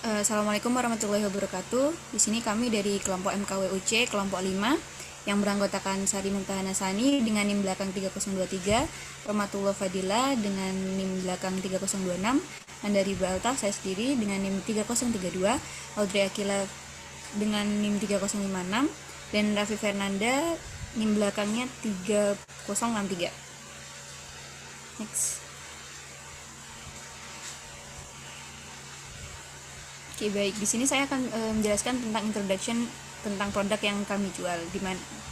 Assalamualaikum warahmatullahi wabarakatuh. Di sini kami dari kelompok MKWUC kelompok 5 yang beranggotakan Sari Muntahana Sani dengan NIM belakang 3023, Romatullah Fadila dengan NIM belakang 3026, Andari Baltaf saya sendiri dengan NIM 3032, Audrey Akila dengan NIM 3056, dan Raffi Fernanda NIM belakangnya 3063. Next. Oke, baik. Di sini saya akan menjelaskan tentang introduction tentang produk yang kami jual,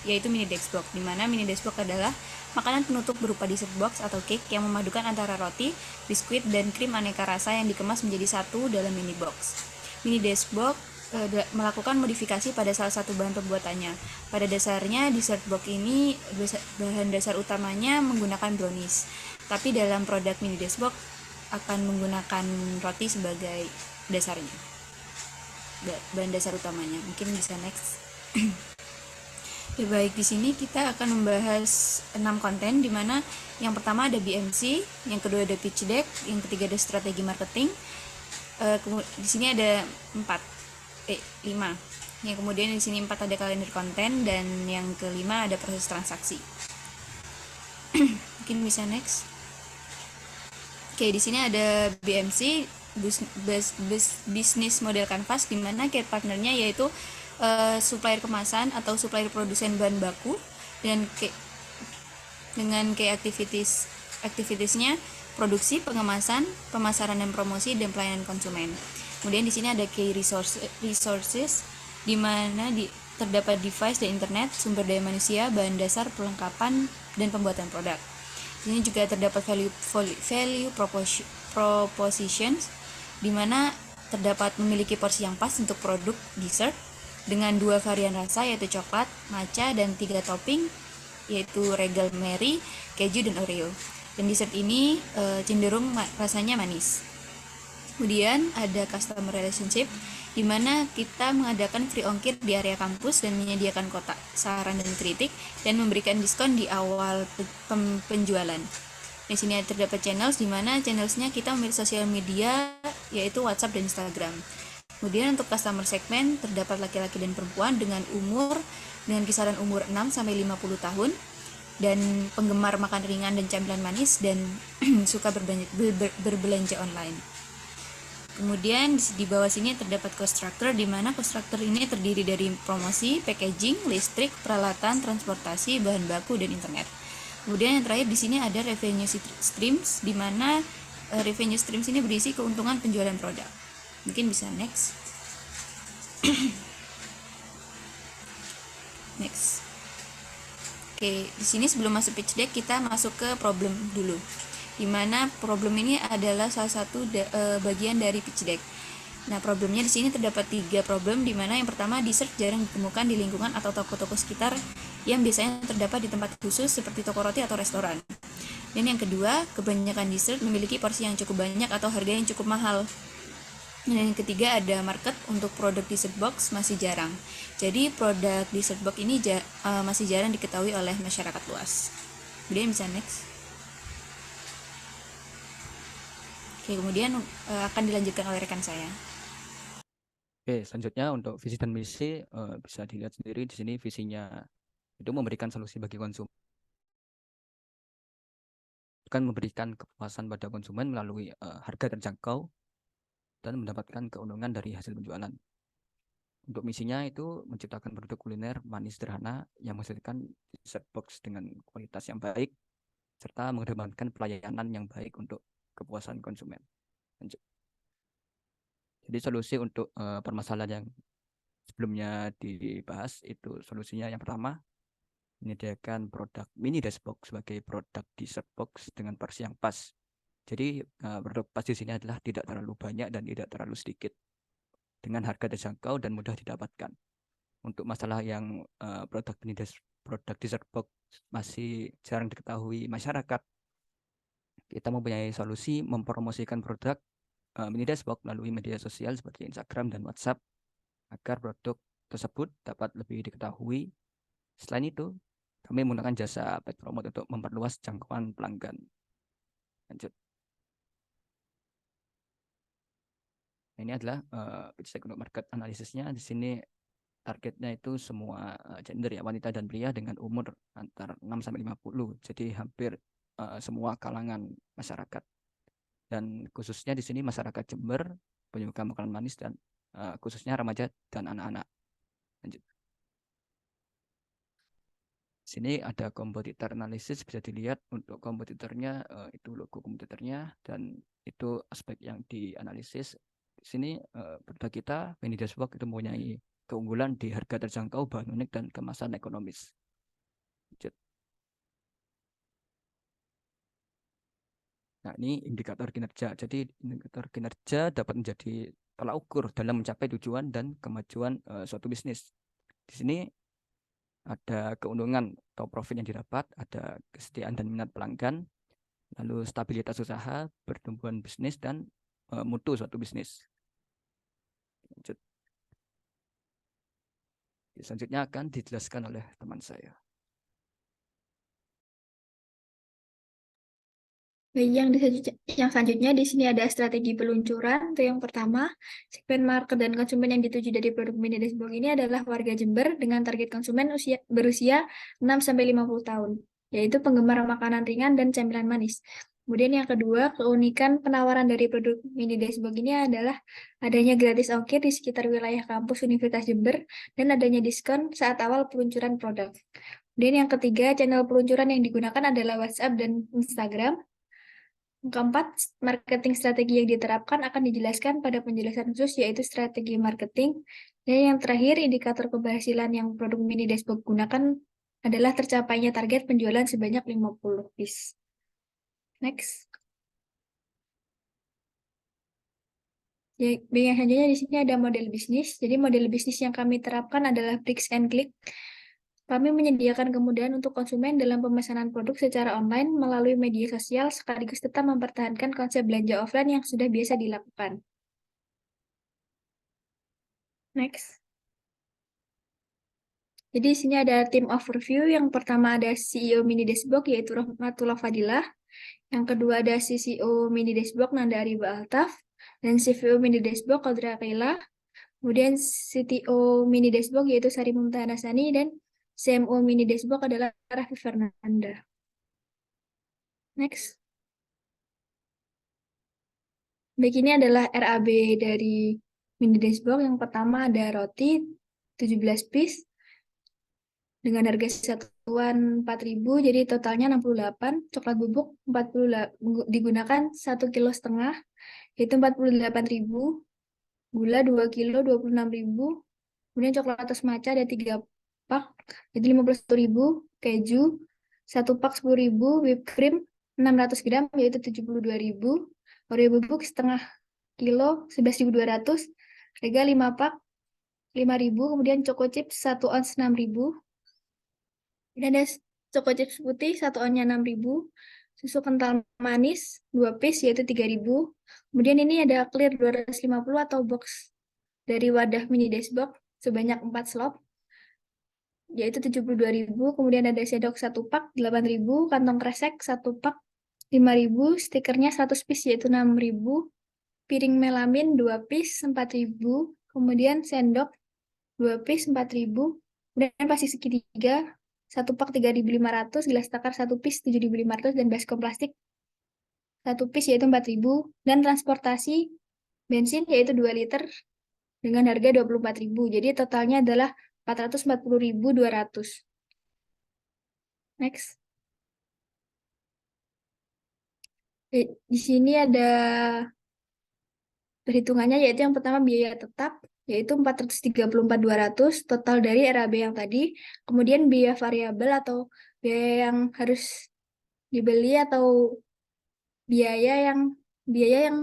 yaitu mini deskbox. Di mana mini deskbox adalah makanan penutup berupa dessert box atau cake yang memadukan antara roti, biskuit, dan krim aneka rasa yang dikemas menjadi satu dalam mini box. Mini deskbox melakukan modifikasi pada salah satu bahan pembuatannya. Pada dasarnya, dessert box ini bahan dasar utamanya menggunakan brownies. Tapi dalam produk mini deskbox akan menggunakan roti sebagai dasarnya, bahan dasar utamanya. Mungkin bisa next. Ya, baik, di sini kita akan membahas 6 konten, di mana yang pertama ada BMC, yang kedua ada pitch deck, yang ketiga ada strategi marketing. Di sini ada 5. Yang kemudian di sini 4 ada kalender konten, dan yang kelima ada proses transaksi. Mungkin bisa next. Oke, di sini ada BMC, Business Model Canvas, di mana care partnernya yaitu supplier kemasan atau supplier produsen bahan baku, dan dengan key aktivitiesnya produksi, pengemasan, pemasaran dan promosi, dan pelayanan konsumen. Kemudian di sini ada key resources, di mana terdapat device dan internet, sumber daya manusia, bahan dasar, perlengkapan, dan pembuatan produk. Di sini juga terdapat value propositions, di mana terdapat memiliki porsi yang pas untuk produk dessert dengan 2 varian rasa, yaitu coklat, matcha, dan 3 topping, yaitu regal Mary, keju, dan Oreo. Dan dessert ini cenderung rasanya manis. Kemudian ada customer relationship, di mana kita mengadakan free ongkir di area kampus dan menyediakan kotak saran dan kritik, dan memberikan diskon di awal penjualan. Di sini terdapat channels, di mana channelsnya kita memilih sosial media, yaitu WhatsApp dan Instagram. Kemudian untuk customer segment terdapat laki-laki dan perempuan dengan kisaran umur 6-50 tahun, dan penggemar makan ringan dan camilan manis, dan suka berbelanja online. Kemudian di bawah sini terdapat cost structure, di mana cost structure ini terdiri dari promosi, packaging, listrik, peralatan, transportasi, bahan baku, dan internet. Kemudian yang terakhir di sini ada revenue streams, di mana revenue streams ini berisi keuntungan penjualan produk. Mungkin bisa next. Next. Oke, di sini sebelum masuk pitch deck kita masuk ke problem dulu, di mana problem ini adalah salah satu bagian dari pitch deck. Nah, problemnya di sini terdapat 3 problem, di mana yang pertama, dessert jarang ditemukan di lingkungan atau toko-toko sekitar yang biasanya terdapat di tempat khusus seperti toko roti atau restoran. Dan yang kedua, kebanyakan dessert memiliki porsi yang cukup banyak atau harga yang cukup mahal. Dan yang ketiga, ada market untuk produk dessert box masih jarang. Jadi produk dessert box ini masih jarang diketahui oleh masyarakat luas. Kemudian bisa next. Oke, kemudian akan dilanjutkan oleh rekan saya. Oke, selanjutnya untuk visi dan misi bisa dilihat sendiri di sini. Visinya itu memberikan solusi bagi konsumen, memberikan kepuasan pada konsumen melalui harga terjangkau dan mendapatkan keuntungan dari hasil penjualan. Untuk misinya itu menciptakan produk kuliner manis sederhana yang menghasilkan dessert box dengan kualitas yang baik serta mengedepankan pelayanan yang baik untuk kepuasan konsumen. Lanjut. Jadi solusi untuk permasalahan yang sebelumnya dibahas itu solusinya yang pertama, menyediakan produk mini dashbox sebagai produk dessert box dengan porsi yang pas. Jadi produk pas di sini adalah tidak terlalu banyak dan tidak terlalu sedikit, dengan harga terjangkau dan mudah didapatkan. Untuk masalah yang produk dessert box masih jarang diketahui masyarakat, kita mempunyai solusi mempromosikan produk mini dashbox melalui media sosial seperti Instagram dan WhatsApp agar produk tersebut dapat lebih diketahui. Selain itu, kami menggunakan jasa paid promote untuk memperluas jangkauan pelanggan. Lanjut. Nah, ini adalah pitch deck untuk market analisisnya. Di sini targetnya itu semua gender ya, wanita dan pria dengan umur antar 6 sampai 50. Jadi hampir semua kalangan masyarakat. Dan khususnya di sini masyarakat Jember, penyuka makanan manis dan khususnya remaja dan anak-anak. Lanjut. Sini ada kompetitor analisis, bisa dilihat untuk kompetitornya itu logo kompetitornya dan itu aspek yang dianalisis. Di sini produk kita Penny Dashboard itu mempunyai keunggulan di harga terjangkau, bahan unik dan kemasan ekonomis. Lanjut. Nah, ini indikator kinerja. Jadi indikator kinerja dapat menjadi tolak ukur dalam mencapai tujuan dan kemajuan suatu bisnis. Di sini ada keuntungan atau profit yang didapat, ada kesetiaan dan minat pelanggan, lalu stabilitas usaha, pertumbuhan bisnis, dan mutu suatu bisnis. Lanjut. Selanjutnya akan dijelaskan oleh teman saya. Baik, yang selanjutnya di sini ada strategi peluncuran. Untuk yang pertama, segmen market dan konsumen yang dituju dari produk mini dashboard ini adalah warga Jember dengan target konsumen berusia 6-50 tahun, yaitu penggemar makanan ringan dan camilan manis. Kemudian yang kedua, keunikan penawaran dari produk mini dashboard ini adalah adanya gratis ongkir di sekitar wilayah kampus Universitas Jember dan adanya diskon saat awal peluncuran produk. Kemudian yang ketiga, channel peluncuran yang digunakan adalah WhatsApp dan Instagram. Keempat, marketing strategi yang diterapkan akan dijelaskan pada penjelasan khusus, yaitu strategi marketing. Dan yang terakhir, indikator keberhasilan yang produk mini dashboard gunakan adalah tercapainya target penjualan sebanyak 50 piece. Next. Yang selanjutnya di sini ada model bisnis. Jadi model bisnis yang kami terapkan adalah Bricks and Click. Kami menyediakan kemudahan untuk konsumen dalam pemesanan produk secara online melalui media sosial, sekaligus tetap mempertahankan konsep belanja offline yang sudah biasa dilakukan. Next. Jadi di sini ada tim overview. Yang pertama ada CEO Mini Dashboard, yaitu Rahmatullah Fadilah. Yang kedua ada CCO Mini Dashboard, Nanda Ariba Altaf. Dan CVO Mini Dashboard, Qadra Kaila. Kemudian CTO Mini Dashboard, yaitu Sari Mumtahana Sani. Dan CMO Mini Dashboard adalah Raffi Fernanda. Next. Baik, ini adalah RAB dari Mini Dashboard. Yang pertama ada roti 17 piece dengan harga satuan 4.000, jadi totalnya 68. Coklat bubuk 40 digunakan 1,5 kilo, yaitu 48.000. Gula 2 kilo 26.000. Kemudian coklat atas matcha ada 3 pak, jadi 51.000. Keju 1 pak 10.000. Whipped cream 600 gram, yaitu 72.000. Oreo bubuk setengah kilo 11.200. Harga 5 pak 5.000. Kemudian choco chips 1 ons 6.000. Ini ada choco chips putih 1 onnya 6.000. Susu kental manis 2 piece, yaitu 3.000. Kemudian ini ada clear 250 atau box dari wadah mini dashboard sebanyak 4 slop, yaitu 72.000. Kemudian ada sendok 1 pak 8.000. Kantong kresek 1 pak 5.000. Stikernya 100 piece, yaitu 6.000. Piring melamin 2 piece 4.000. Kemudian sendok 2 piece 4.000. Kemudian pasti segitiga 1 pak 3.500, gelas takar 1 piece 7.500, dan baskom plastik 1 piece yaitu 4.000, dan transportasi bensin yaitu 2 liter dengan harga 24.000. Jadi totalnya adalah 440.200. Next. Di sini ada perhitungannya, yaitu yang pertama biaya tetap yaitu 434.200 total dari RAB yang tadi. Kemudian biaya variabel atau biaya yang harus dibeli atau biaya yang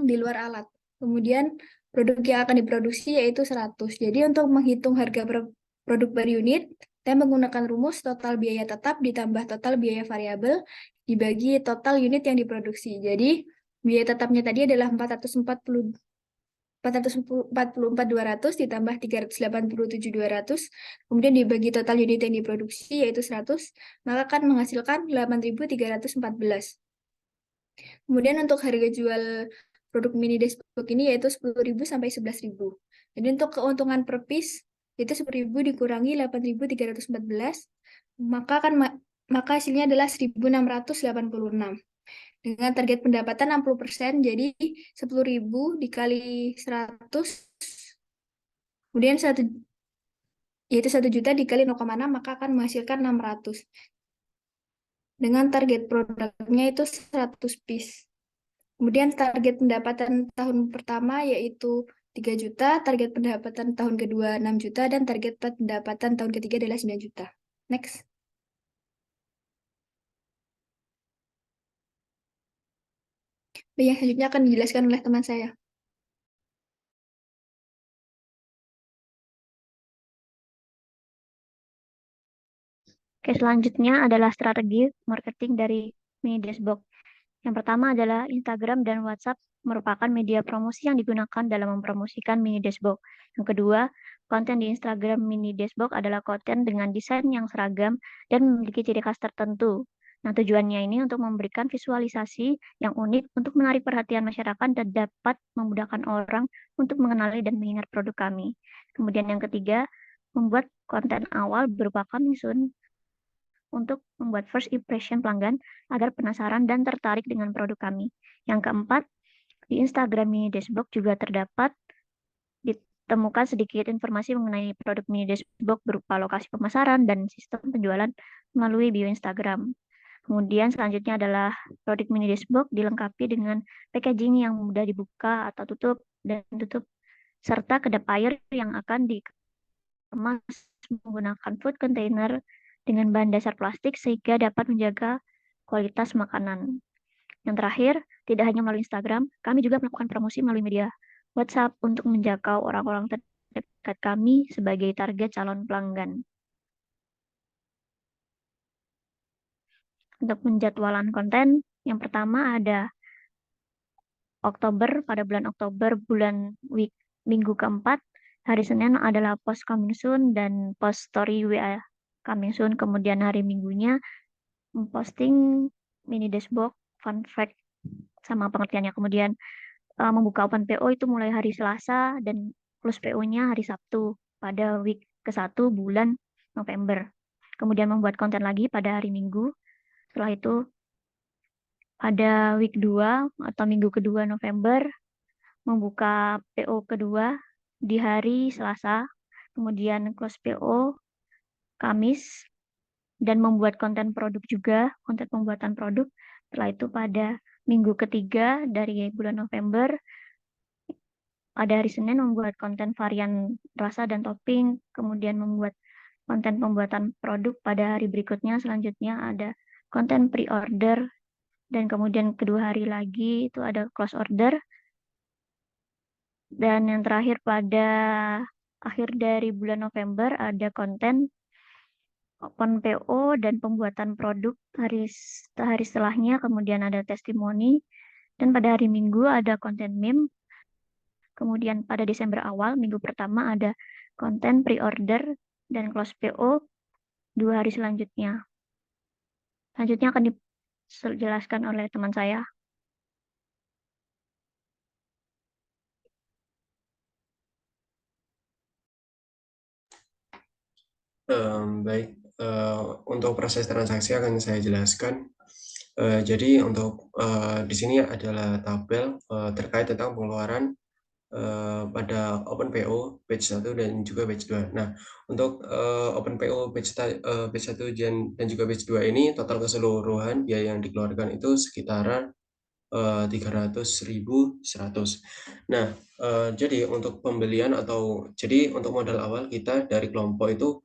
di luar alat. Kemudian produk yang akan diproduksi yaitu 100. Jadi untuk menghitung harga produk per unit, kita menggunakan rumus total biaya tetap ditambah total biaya variabel dibagi total unit yang diproduksi. Jadi biaya tetapnya tadi adalah 444.200 ditambah 387.200, kemudian dibagi total unit yang diproduksi yaitu 100, maka akan menghasilkan 8.314. Kemudian untuk harga jual produk mini dashboard box ini yaitu 10.000 sampai 11.000. Jadi untuk keuntungan per piece itu 10.000 dikurangi 8.314, maka hasilnya adalah 1.686. Dengan target pendapatan 60%, jadi 10.000 dikali 100, kemudian 1 juta dikali 0,6, maka akan menghasilkan 600. Dengan target produknya itu 100 piece. Kemudian target pendapatan tahun pertama yaitu 3 juta, target pendapatan tahun kedua 6 juta, dan target pendapatan tahun ketiga adalah 9 juta. Next. Yang selanjutnya akan dijelaskan oleh teman saya. Oke, selanjutnya adalah strategi marketing dari Mini Dashbox. Yang pertama adalah Instagram dan WhatsApp merupakan media promosi yang digunakan dalam mempromosikan Mini Dashbox. Yang kedua, konten di Instagram Mini Dashbox adalah konten dengan desain yang seragam dan memiliki ciri khas tertentu. Nah, tujuannya ini untuk memberikan visualisasi yang unik untuk menarik perhatian masyarakat dan dapat memudahkan orang untuk mengenali dan mengingat produk kami. Kemudian yang ketiga, membuat konten awal berupa coming soon untuk membuat first impression pelanggan agar penasaran dan tertarik dengan produk kami. Yang keempat, di Instagram Mini Dashbox juga terdapat ditemukan sedikit informasi mengenai produk Mini Dashbox berupa lokasi pemasaran dan sistem penjualan melalui bio Instagram. Kemudian selanjutnya adalah produk Mini Dashbox dilengkapi dengan packaging yang mudah dibuka atau tutup dan tutup, serta kedap air yang akan dikemas menggunakan food container dengan bahan dasar plastik sehingga dapat menjaga kualitas makanan. Yang terakhir, tidak hanya melalui Instagram, kami juga melakukan promosi melalui media WhatsApp untuk menjangkau orang-orang terdekat kami sebagai target calon pelanggan. Untuk penjadwalan konten, yang pertama ada Oktober, pada bulan Oktober, minggu keempat, hari Senin adalah post coming soon dan post story WA coming soon. Kemudian hari Minggunya memposting Mini Dashbox, fun fact, sama pengertiannya. Kemudian membuka open PO itu mulai hari Selasa dan close PO-nya hari Sabtu pada week ke-1 bulan November. Kemudian membuat konten lagi pada hari Minggu. Setelah itu pada week 2 atau minggu kedua November membuka PO kedua di hari Selasa. Kemudian close PO Kamis dan membuat konten produk juga, konten pembuatan produk. Setelah itu pada minggu ketiga dari bulan November, pada hari Senin membuat konten varian rasa dan topping, kemudian membuat konten pembuatan produk pada hari berikutnya. Selanjutnya ada konten pre-order, dan kemudian kedua hari lagi itu ada close order. Dan yang terakhir pada akhir dari bulan November ada konten open PO dan pembuatan produk hari setelahnya, kemudian ada testimoni, dan pada hari Minggu ada konten meme. Kemudian pada Desember awal, minggu pertama ada konten pre-order dan close PO 2 hari selanjutnya. Selanjutnya akan dijelaskan oleh teman saya. Baik, untuk proses transaksi akan saya jelaskan. Jadi untuk di sini adalah tabel terkait tentang pengeluaran pada Open PO batch 1 dan juga batch 2. Nah, untuk Open PO batch 1 dan juga batch 2 ini total keseluruhan biaya yang dikeluarkan itu sekitaran 300.100. Nah, jadi untuk pembelian jadi untuk modal awal kita dari kelompok itu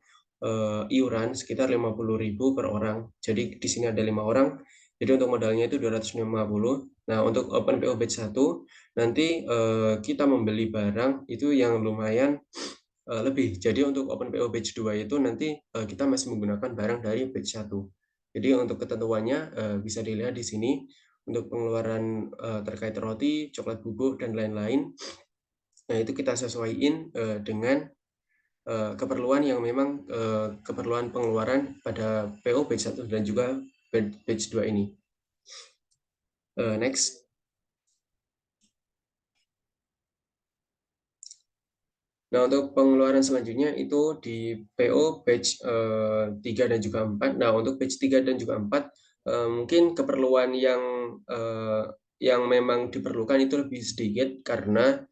iuran sekitar 50.000 per orang. Jadi di sini ada 5 orang. Jadi untuk modalnya itu 250. Nah, untuk Open PO batch 1 nanti kita membeli barang itu yang lumayan lebih. Jadi untuk Open PO batch 2 itu nanti kita masih menggunakan barang dari batch 1. Jadi untuk ketentuannya bisa dilihat di sini untuk pengeluaran terkait roti, coklat bubuk dan lain-lain. Nah, itu kita sesuaiin dengan keperluan yang memang keperluan pengeluaran pada PO batch 1 dan juga batch 2 ini. Next. Nah, untuk pengeluaran selanjutnya itu di PO batch 3 dan juga 4. Nah, untuk batch 3 dan juga 4 mungkin keperluan yang memang diperlukan itu lebih sedikit karena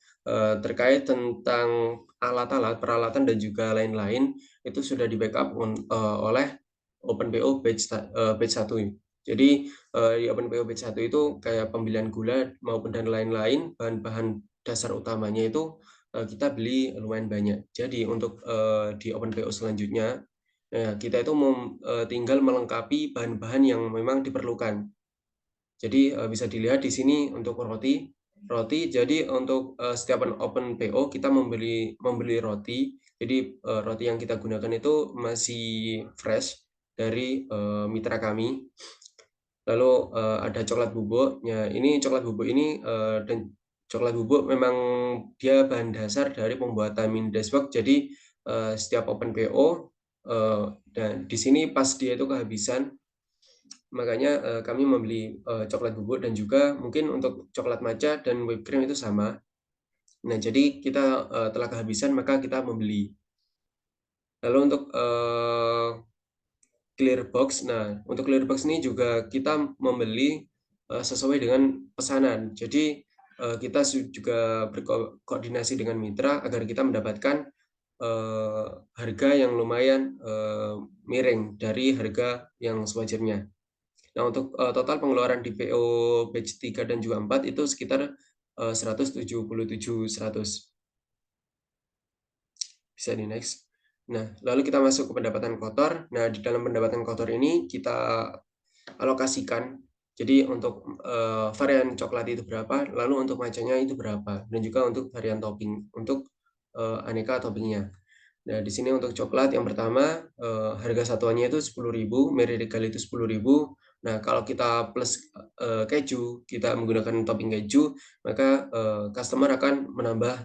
terkait tentang alat-alat, peralatan dan juga lain-lain itu sudah di-backup oleh OpenPO batch 1. Jadi di OpenPO batch 1 itu kayak pembelian gula maupun dan lain-lain, bahan-bahan dasar utamanya itu kita beli lumayan banyak. Jadi untuk di OpenPO selanjutnya, kita itu tinggal melengkapi bahan-bahan yang memang diperlukan. Jadi bisa dilihat di sini untuk roti. Jadi untuk setiap OpenPO kita membeli roti. Jadi roti yang kita gunakan itu masih fresh dari mitra kami. Lalu ada coklat bubuk. Ya, ini coklat bubuk ini dan coklat bubuk memang dia bahan dasar dari pembuatan Mindesbox. Jadi setiap OpenPO dan di sini pas dia itu kehabisan, makanya kami membeli coklat bubuk dan juga mungkin untuk coklat matcha dan whipped cream itu sama. Nah, jadi kita telah kehabisan maka kita membeli. Lalu untuk clear box. Nah, untuk clear box ini juga kita membeli sesuai dengan pesanan. Jadi kita juga berkoordinasi dengan mitra agar kita mendapatkan harga yang lumayan miring dari harga yang sewajarnya. Nah, untuk total pengeluaran di PO batch 3 dan juga 4 itu sekitar 177.100. Bisa di next. Nah, lalu kita masuk ke pendapatan kotor. Nah, di dalam pendapatan kotor ini kita alokasikan. Jadi untuk varian coklat itu berapa, lalu untuk matchanya itu berapa, dan juga untuk varian topping, untuk aneka toppingnya. Nah, di sini untuk coklat yang pertama harga satuannya itu 10.000, Mary Regal itu 10.000. Nah, kalau kita plus keju, kita menggunakan topping keju, maka customer akan menambah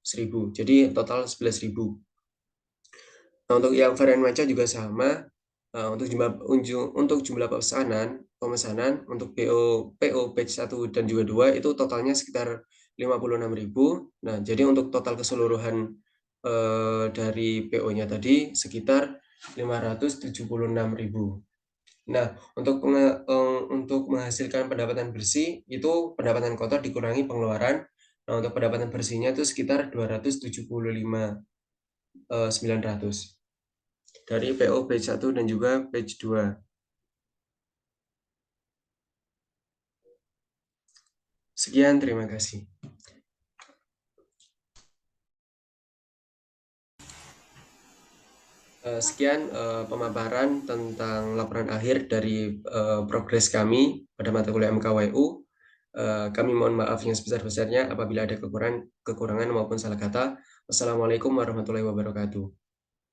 1.000. Jadi total 11.000. Nah, untuk yang varian matcha juga sama. Untuk jumlah pemesanan untuk PO batch 1 dan juga 2 itu totalnya sekitar 56.000. Nah, jadi untuk total keseluruhan dari PO-nya tadi sekitar 576.000. Nah, untuk menghasilkan pendapatan bersih itu pendapatan kotor dikurangi pengeluaran. Nah, untuk pendapatan bersihnya itu sekitar 275.900 dari PO batch 1 dan juga batch 2. Sekian, terima kasih. Sekian pemaparan tentang laporan akhir dari progres kami pada mata kuliah MKWU. Kami mohon maaf yang sebesar-besarnya apabila ada kekurangan maupun salah kata. Wassalamualaikum warahmatullahi wabarakatuh.